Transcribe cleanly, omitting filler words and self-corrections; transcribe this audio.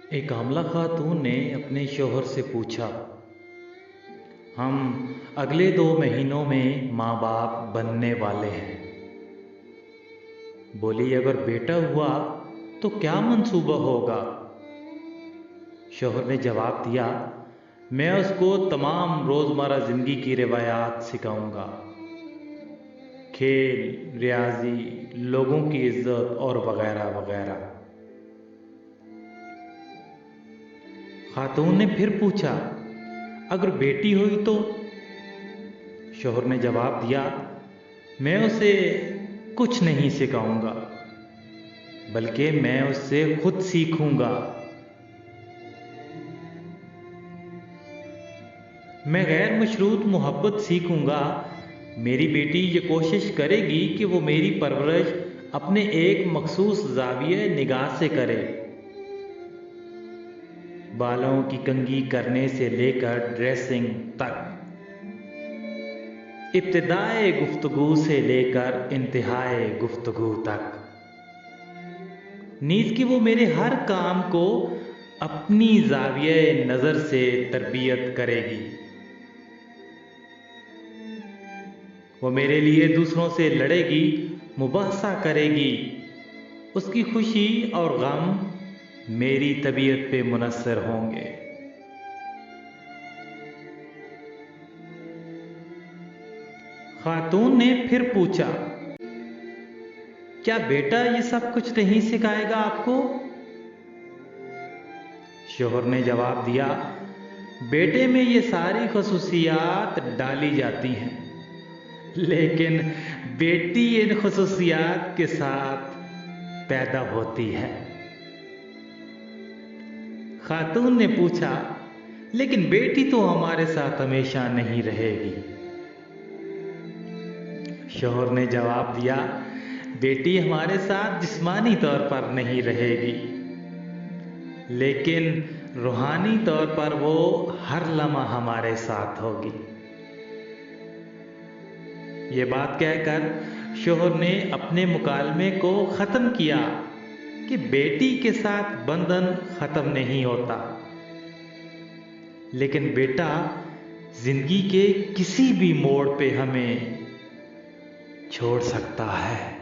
ایک حاملہ خاتون نے اپنے شوہر سے پوچھا، ہم اگلے 2 مہینوں میں ماں باپ بننے والے ہیں۔ بولی، اگر بیٹا ہوا تو کیا منصوبہ ہوگا؟ شوہر نے جواب دیا، میں اس کو تمام روزمرہ زندگی کی روایات سکھاؤں گا، کھیل، ریاضی، لوگوں کی عزت اور وغیرہ وغیرہ۔ خاتون نے پھر پوچھا، اگر بیٹی ہوئی تو؟ شوہر نے جواب دیا، میں اسے کچھ نہیں سکھاؤں گا، بلکہ میں اس سے خود سیکھوں گا۔ میں غیر مشروط محبت سیکھوں گا۔ میری بیٹی یہ کوشش کرے گی کہ وہ میری پرورش اپنے ایک مخصوص زاویہ نگاہ سے کرے، بالوں کی کنگھی کرنے سے لے کر ڈریسنگ تک، ابتدائے گفتگو سے لے کر انتہائے گفتگو تک، نیز کہ وہ میرے ہر کام کو اپنی زاویہ نظر سے تربیت کرے گی۔ وہ میرے لیے دوسروں سے لڑے گی، مباحثہ کرے گی، اس کی خوشی اور غم میری طبیعت پہ منحصر ہوں گے۔ خاتون نے پھر پوچھا، کیا بیٹا یہ سب کچھ نہیں سکھائے گا آپ کو؟ شوہر نے جواب دیا، بیٹے میں یہ ساری خصوصیات ڈالی جاتی ہیں، لیکن بیٹی ان خصوصیات کے ساتھ پیدا ہوتی ہے۔ خاتون نے پوچھا، لیکن بیٹی تو ہمارے ساتھ ہمیشہ نہیں رہے گی۔ شوہر نے جواب دیا، بیٹی ہمارے ساتھ جسمانی طور پر نہیں رہے گی، لیکن روحانی طور پر وہ ہر لمحہ ہمارے ساتھ ہوگی۔ یہ بات کہہ کر شوہر نے اپنے مکالمے کو ختم کیا کہ بیٹی کے ساتھ بندھن ختم نہیں ہوتا، لیکن بیٹا زندگی کے کسی بھی موڑ پہ ہمیں چھوڑ سکتا ہے۔